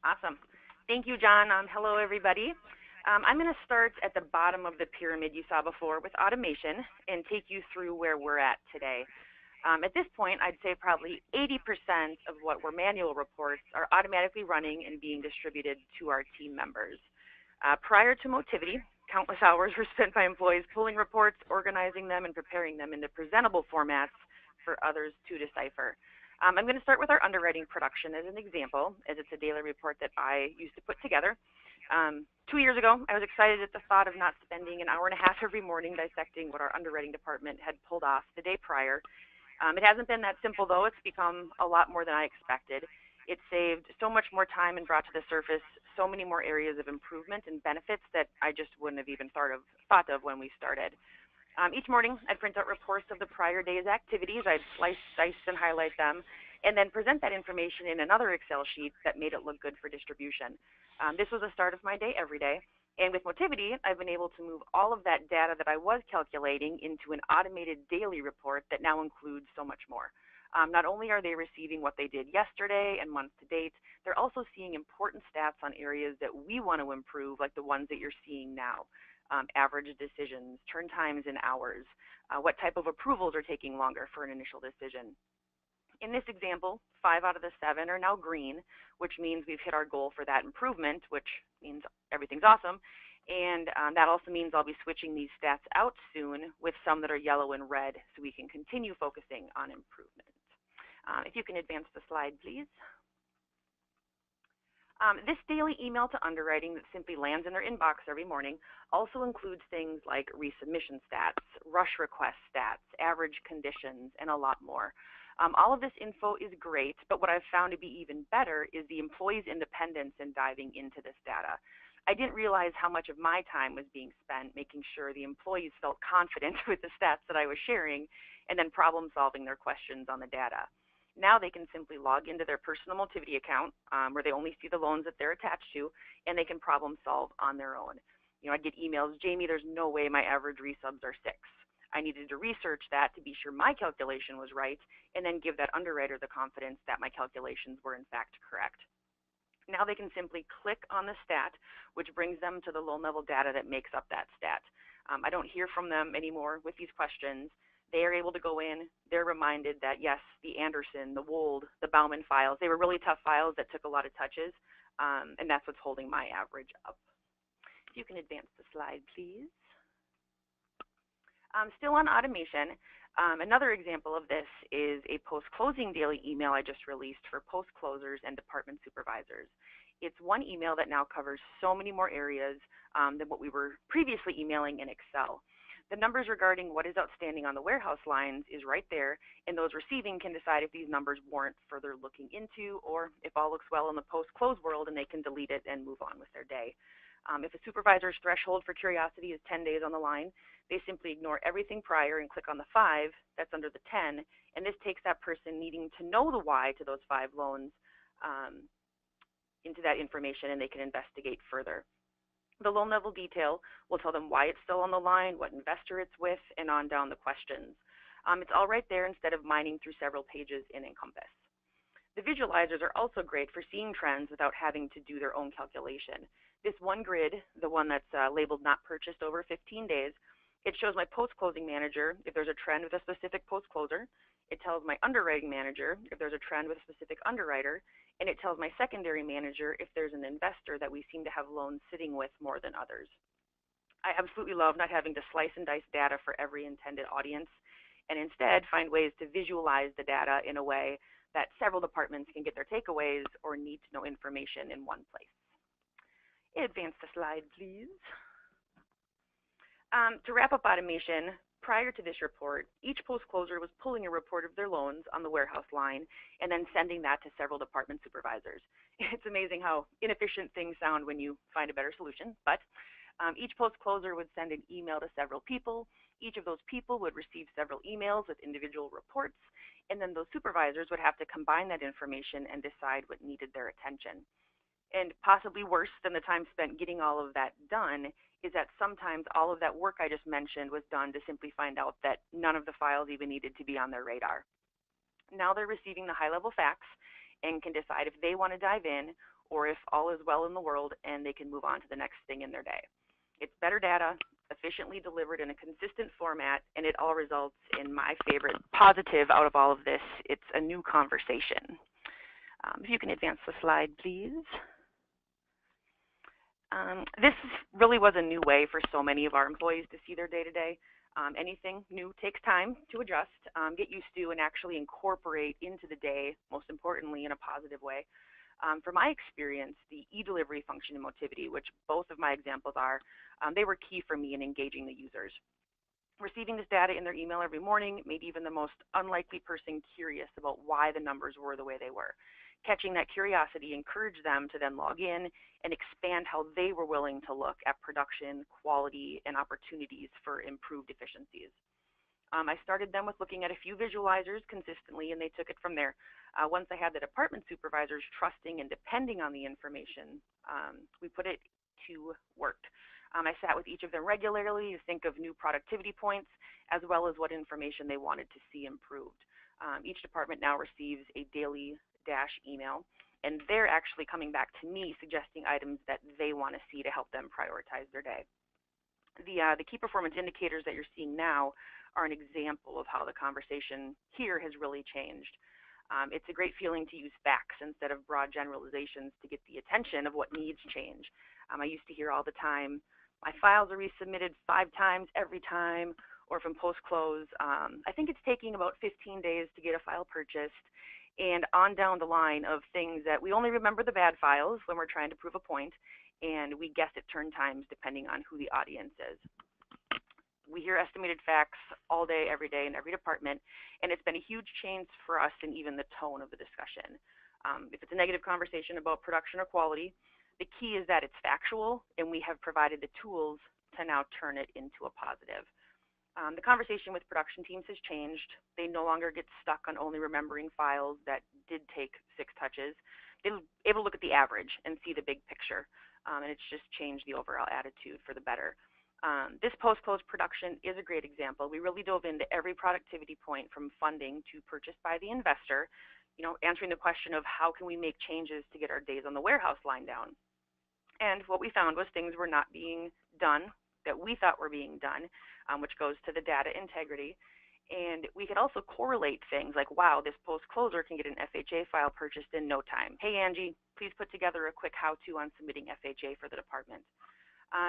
Awesome. Thank you, John. Hello, everybody. I'm going to start at the bottom of the pyramid you saw before with automation and take you through where we're at today. At this point, I'd say probably 80% of what were manual reports are automatically running and being distributed to our team members. Prior to Motivity, countless hours were spent by employees pulling reports, organizing them, and preparing them into presentable formats for others to decipher. I'm going to start with our underwriting production as an example, as it's a daily report that I used to put together. 2 years ago, I was excited at the thought of not spending an hour and a half every morning dissecting what our underwriting department had pulled off the day prior. It hasn't been that simple, though. It's become a lot more than I expected. It saved so much more time and brought to the surface so many more areas of improvement and benefits that I just wouldn't have even thought of when we started. Each morning, I'd print out reports of the prior day's activities. I'd slice, dice, and highlight them, and then present that information in another Excel sheet that made it look good for distribution. This was the start of my day every day. And with Motivity, I've been able to move all of that data that I was calculating into an automated daily report that now includes so much more. Not only are they receiving what they did yesterday and month to date, they're also seeing important stats on areas that we want to improve, like the ones that you're seeing now. Average decisions, turn times in hours, what type of approvals are taking longer for an initial decision. In this example, 5 out of the 7 are now green, which means we've hit our goal for that improvement, which means everything's awesome. And that also means I'll be switching these stats out soon with some that are yellow and red so we can continue focusing on improvement. If you can advance the slide, please. This daily email to underwriting that simply lands in their inbox every morning also includes things like resubmission stats, rush request stats, average conditions, and a lot more. All of this info is great, but what I've found to be even better is the employees' independence in diving into this data. I didn't realize how much of my time was being spent making sure the employees felt confident with the stats that I was sharing and then problem solving their questions on the data. Now they can simply log into their personal Motivity account where they only see the loans that they're attached to, and they can problem solve on their own. You know, I'd get emails, Jamie, there's no way my average resubs are 6. I needed to research that to be sure my calculation was right, and then give that underwriter the confidence that my calculations were in fact correct. Now they can simply click on the stat, which brings them to the loan level data that makes up that stat. I don't hear from them anymore with these questions. They are able to go in, they're reminded that yes, the Anderson, the Wold, the Bauman files, they were really tough files that took a lot of touches, and that's what's holding my average up. If you can advance the slide, please. Still on automation, another example of this is a post-closing daily email I just released for post-closers and department supervisors. It's one email that now covers so many more areas than what we were previously emailing in Excel. The numbers regarding what is outstanding on the warehouse lines is right there, and those receiving can decide if these numbers warrant further looking into, or if all looks well in the post-close world and they can delete it and move on with their day. If a supervisor's threshold for curiosity is 10 days on the line, they simply ignore everything prior and click on the 5 that's under the 10, and this takes that person needing to know the why to those 5 loans into that information, and they can investigate further. The loan level detail will tell them why it's still on the line, what investor it's with, and on down the questions. It's all right there instead of mining through several pages in Encompass. The visualizers are also great for seeing trends without having to do their own calculation. This one grid, the one that's labeled not purchased over 15 days, it shows my post-closing manager if there's a trend with a specific post-closer. It tells my underwriting manager if there's a trend with a specific underwriter, and it tells my secondary manager if there's an investor that we seem to have loans sitting with more than others. I absolutely love not having to slice and dice data for every intended audience, and instead find ways to visualize the data in a way that several departments can get their takeaways or need-to-know information in one place. Advance the slide, please. To wrap up automation, prior to this report, each post-closer was pulling a report of their loans on the warehouse line and then sending that to several department supervisors. It's amazing how inefficient things sound when you find a better solution, but each post-closer would send an email to several people. Each of those people would receive several emails with individual reports, and then those supervisors would have to combine that information and decide what needed their attention. And possibly worse than the time spent getting all of that done is that sometimes all of that work I just mentioned was done to simply find out that none of the files even needed to be on their radar. Now they're receiving the high-level facts and can decide if they want to dive in or if all is well in the world and they can move on to the next thing in their day. It's better data, efficiently delivered in a consistent format, and it all results in my favorite positive out of all of this. It's a new conversation. If you can advance the slide, please. This really was a new way for so many of our employees to see their day-to-day. Anything new takes time to adjust, get used to, and actually incorporate into the day, most importantly, in a positive way. From my experience, the e-delivery function in Motivity, which both of my examples are, they were key for me in engaging the users. Receiving this data in their email every morning made even the most unlikely person curious about why the numbers were the way they were. Catching that curiosity encouraged them to then log in and expand how they were willing to look at production, quality, and opportunities for improved efficiencies. I started them with looking at a few visualizers consistently, and they took it from there. Once I had the department supervisors trusting and depending on the information, we put it to work. I sat with each of them regularly to think of new productivity points, as well as what information they wanted to see improved. Each department now receives a daily dash email, and they're actually coming back to me suggesting items that they want to see to help them prioritize their day. The key performance indicators that you're seeing now are an example of how the conversation here has really changed. It's a great feeling to use facts instead of broad generalizations to get the attention of what needs change. I used to hear all the time, my files are resubmitted 5 times every time, or from post-close, I think it's taking about 15 days to get a file purchased, and on down the line of things that we only remember the bad files when we're trying to prove a point, and we guess at turn times depending on who the audience is. We hear estimated facts all day, every day, in every department, and it's been a huge change for us in even the tone of the discussion. If it's a negative conversation about production or quality, the key is that it's factual, and we have provided the tools to now turn it into a positive. The conversation with production teams has changed. They no longer get stuck on only remembering files that did take 6 touches. They're able to look at the average and see the big picture, and it's just changed the overall attitude for the better. This post-close production is a great example. We really dove into every productivity point from funding to purchase by the investor, answering the question of how can we make changes to get our days on the warehouse line down. And what we found was things were not being done that we thought were being done, which goes to the data integrity. And we could also correlate things like, wow, this post-closer can get an FHA file purchased in no time. Hey, Angie, please put together a quick how-to on submitting FHA for the department.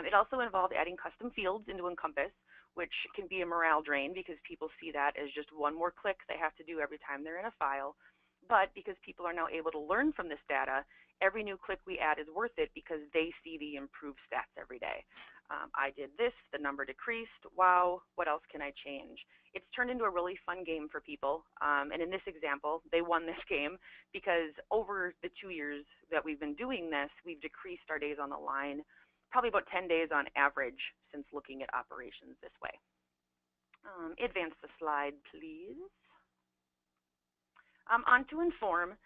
It also involved adding custom fields into Encompass, which can be a morale drain because people see that as just one more click they have to do every time they're in a file. But because people are now able to learn from this data, every new click we add is worth it because they see the improved stats every day. I did this, the number decreased, wow, what else can I change? It's turned into a really fun game for people, and in this example, they won this game because over the 2 years that we've been doing this, we've decreased our days on the line, probably about 10 days on average since looking at operations this way. Advance the slide, please. On to Inform.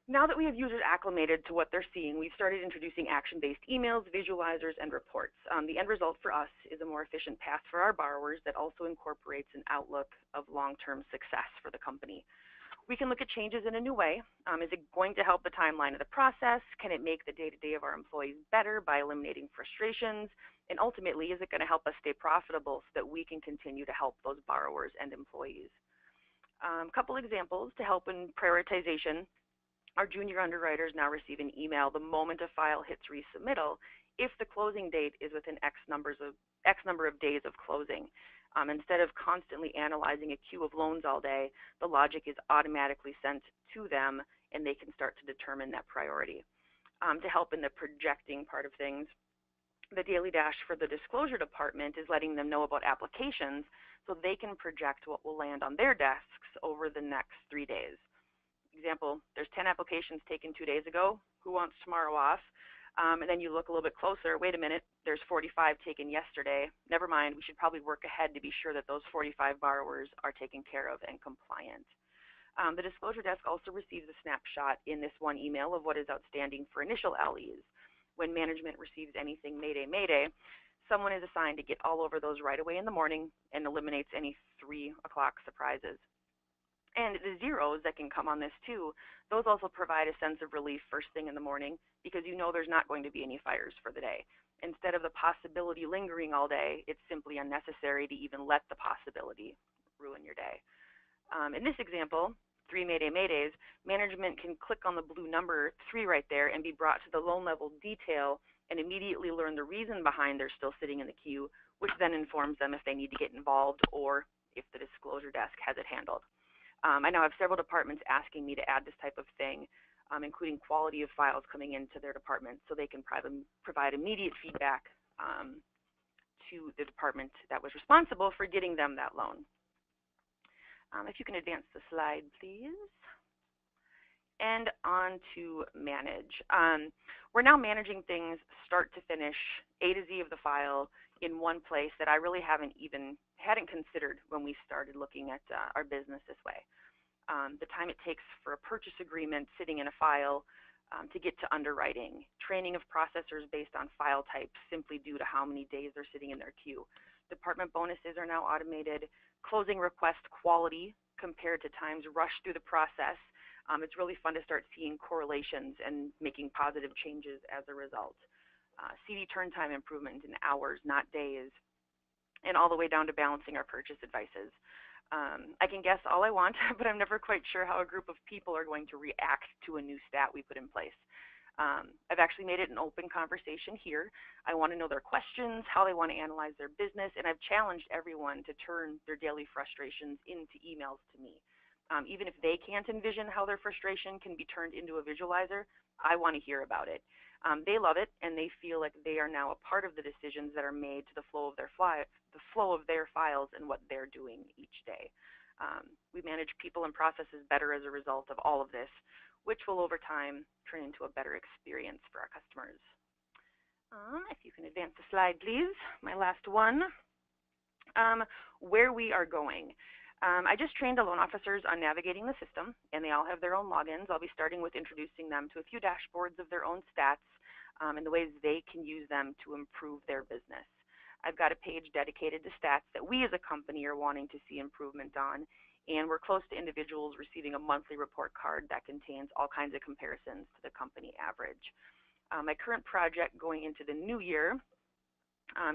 Now that we have users acclimated to what they're seeing, we've started introducing action-based emails, visualizers, and reports. The end result for us is a more efficient path for our borrowers that also incorporates an outlook of long-term success for the company. We can look at changes in a new way. Is it going to help the timeline of the process? Can it make the day-to-day of our employees better by eliminating frustrations? And ultimately, is it going to help us stay profitable so that we can continue to help those borrowers and employees? A couple examples to help in prioritization. Our junior underwriters now receive an email the moment a file hits resubmittal if the closing date is within X number of days of closing. Instead of constantly analyzing a queue of loans all day, the logic is automatically sent to them and they can start to determine that priority. To help in the projecting part of things, the daily dash for the disclosure department is letting them know about applications so they can project what will land on their desks over the next 3 days. Example, there's 10 applications taken 2 days ago. Who wants tomorrow off? And then you look a little bit closer. Wait a minute, there's 45 taken yesterday. Never mind, we should probably work ahead to be sure that those 45 borrowers are taken care of and compliant. The disclosure desk also receives a snapshot in this one email of what is outstanding for initial LEs. When management receives anything Mayday, Mayday, someone is assigned to get all over those right away in the morning and eliminates any 3 o'clock surprises. And the zeros that can come on this too, those also provide a sense of relief first thing in the morning because you know there's not going to be any fires for the day. Instead of the possibility lingering all day, it's simply unnecessary to even let the possibility ruin your day. In this example, 3 Mayday Maydays, management can click on the blue number 3 right there and be brought to the loan level detail and immediately learn the reason behind they're still sitting in the queue, which then informs them if they need to get involved or if the disclosure desk has it handled. I now have several departments asking me to add this type of thing, including quality of files coming into their department, so they can provide immediate feedback to the department that was responsible for getting them that loan. If you can advance the slide, please. And on to manage. We're now managing things start to finish, A to Z of the file, in one place that I really hadn't considered when we started looking at our business this way. The time it takes for a purchase agreement sitting in a file to get to underwriting, training of processors based on file types simply due to how many days they're sitting in their queue. Department bonuses are now automated, closing request quality compared to times rushed through the process. It's really fun to start seeing correlations and making positive changes as a result. CD turn time improvement in hours, not days, and all the way down to balancing our purchase advices. I can guess all I want, but I'm never quite sure how a group of people are going to react to a new stat we put in place. I've actually made it an open conversation here. I want to know their questions, how they want to analyze their business, and I've challenged everyone to turn their daily frustrations into emails to me. Even if they can't envision how their frustration can be turned into a visualizer, I want to hear about it. They love it, and they feel like they are now a part of the decisions that are made to the flow of their files and what they're doing each day. We manage people and processes better as a result of all of this, which will over time turn into a better experience for our customers. If you can advance the slide, please. My last one. Where we are going. I just trained the loan officers on navigating the system, and they all have their own logins. I'll be starting with introducing them to a few dashboards of their own stats and the ways they can use them to improve their business. I've got a page dedicated to stats that we as a company are wanting to see improvement on, and we're close to individuals receiving a monthly report card that contains all kinds of comparisons to the company average. My current project going into the new year,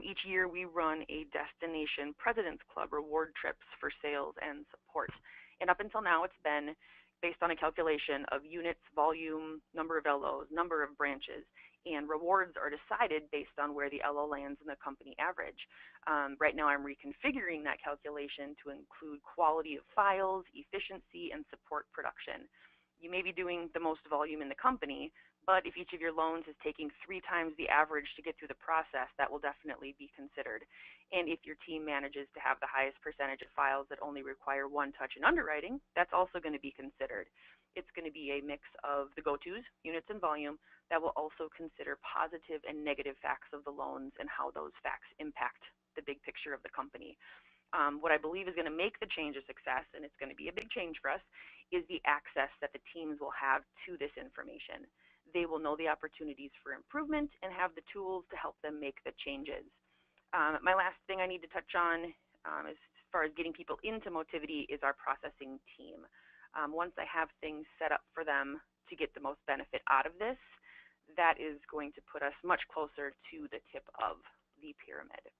each year we run a Destination President's Club reward trips for sales and support. And up until now it's been based on a calculation of units, volume, number of LOs, number of branches, and rewards are decided based on where the LO lands in the company average. Right now I'm reconfiguring that calculation to include quality of files, efficiency, and support production. You may be doing the most volume in the company, but if each of your loans is taking 3 times the average to get through the process, that will definitely be considered. And if your team manages to have the highest percentage of files that only require 1 touch in underwriting, that's also going to be considered. It's going to be a mix of the go-tos, units and volume, that will also consider positive and negative facts of the loans and how those facts impact the big picture of the company. What I believe is going to make the change a success, and it's going to be a big change for us, is the access that the teams will have to this information. They will know the opportunities for improvement and have the tools to help them make the changes. My last thing I need to touch on as far as getting people into Motivity is our processing team. Once I have things set up for them to get the most benefit out of this, that is going to put us much closer to the tip of the pyramid.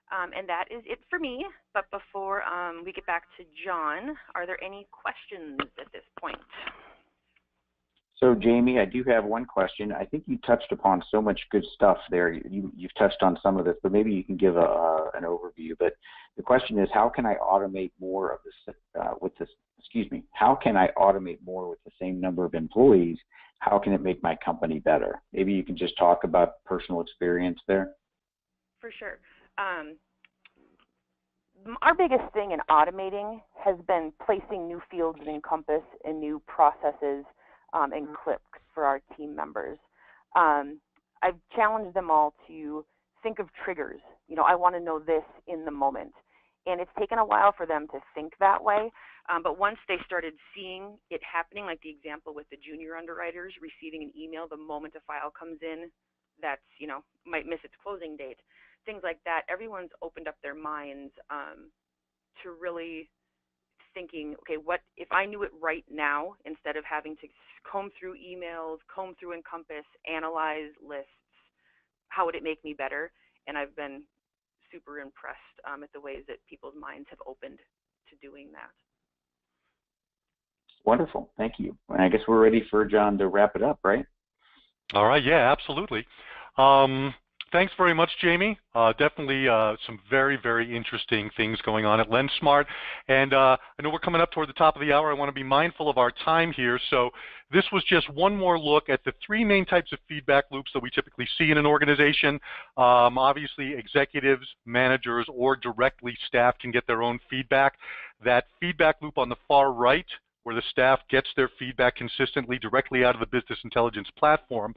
And that is it for me. But before we get back to John, are there any questions at this point? So, Jamie, I do have one question. I think you touched upon so much good stuff there. You've touched on some of this, but maybe you can give an overview. But the question is, how can I automate more of this how can I automate more with the same number of employees? How can it make my company better? Maybe you can just talk about personal experience there. For sure. Our biggest thing in automating has been placing new fields in Encompass and new processes and clips for our team members. I've challenged them all to think of triggers. You know, I want to know this in the moment. And it's taken a while for them to think that way. But once they started seeing it happening, like the example with the junior underwriters receiving an email the moment a file comes in that's, you know, might miss its closing date, things like that, everyone's opened up their minds to really thinking, okay, what if I knew it right now instead of having to comb through emails, comb through Encompass, analyze lists, how would it make me better? And I've been super impressed at the ways that people's minds have opened to doing that. Wonderful. Thank you. And I guess we're ready for John to wrap it up, right? All right. Yeah, absolutely. Thanks very much, Jamie. Definitely some very, very interesting things going on at LensSmart. And I know we're coming up toward the top of the hour. I want to be mindful of our time here. So this was just one more look at the three main types of feedback loops that we typically see in an organization. Obviously, executives, managers, or directly staff can get their own feedback. That feedback loop on the far right, where the staff gets their feedback consistently directly out of the business intelligence platform,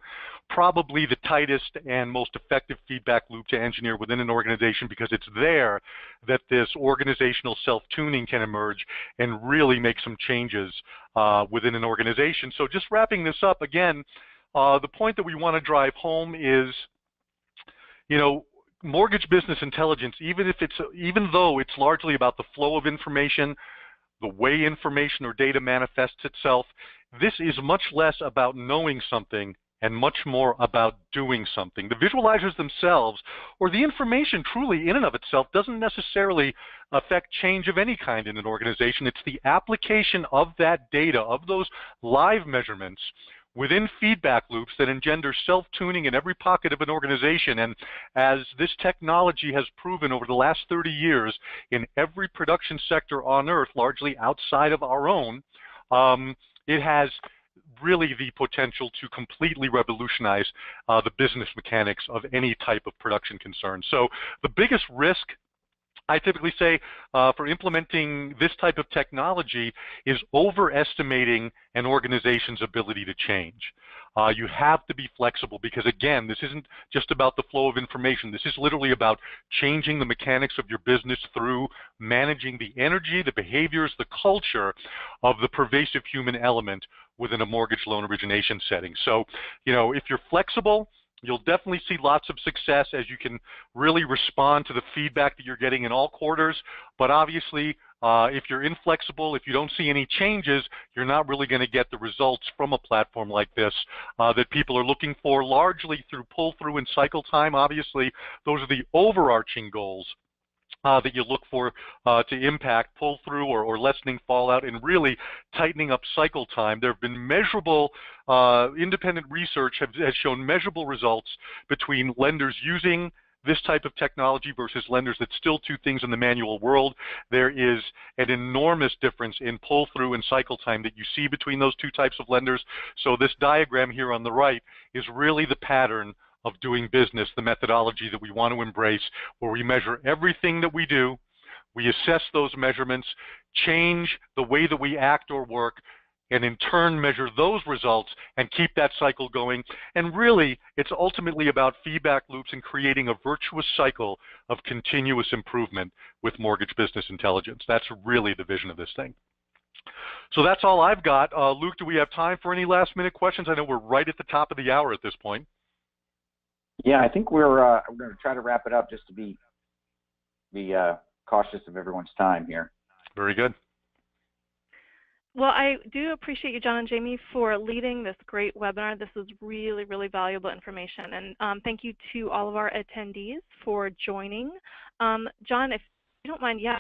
probably the tightest and most effective feedback loop to engineer within an organization, because it's there that this organizational self-tuning can emerge and really make some changes within an organization. So just wrapping this up, again, the point that we want to drive home is, mortgage business intelligence, even though it's largely about the flow of information, the way information or data manifests itself, this is much less about knowing something and much more about doing something. The visualizers themselves, or the information truly in and of itself, doesn't necessarily affect change of any kind in an organization. It's the application of that data, of those live measurements, within feedback loops that engender self-tuning in every pocket of an organization. And as this technology has proven over the last 30 years in every production sector on Earth, largely outside of our own, it has really the potential to completely revolutionize the business mechanics of any type of production concern. So the biggest risk, I typically say, for implementing this type of technology is overestimating an organization's ability to change. You have to be flexible because, again, this isn't just about the flow of information. This is literally about changing the mechanics of your business through managing the energy, the behaviors, the culture of the pervasive human element within a mortgage loan origination setting. So, if you're flexible, you'll definitely see lots of success as you can really respond to the feedback that you're getting in all quarters. But obviously, if you're inflexible, if you don't see any changes, you're not really going to get the results from a platform like this that people are looking for, largely through pull-through and cycle time. Obviously, those are the overarching goals that you look for to impact pull-through or lessening fallout and really tightening up cycle time. There have been measurable, independent research has shown measurable results between lenders using this type of technology versus lenders that still do things in the manual world. There is an enormous difference in pull-through and cycle time that you see between those two types of lenders. So this diagram here on the right is really the pattern of doing business, the methodology that we want to embrace, where we measure everything that we do, we assess those measurements, change the way that we act or work, and in turn measure those results and keep that cycle going. And really, it's ultimately about feedback loops and creating a virtuous cycle of continuous improvement with mortgage business intelligence. That's really the vision of this thing. So that's all I've got. Luke, do we have time for any last-minute questions? I know we're right at the top of the hour at this point. Yeah, I think we're going to try to wrap it up just to be cautious of everyone's time here. Very good. Well, I do appreciate you, John and Jamie, for leading this great webinar. This was really, really valuable information. And thank you to all of our attendees for joining. John, if you don't mind, yeah,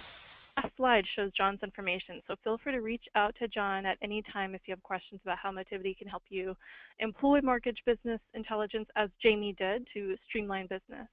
last slide shows John's information. So feel free to reach out to John at any time if you have questions about how Motivity can help you employ mortgage business intelligence, as Jamie did, to streamline business.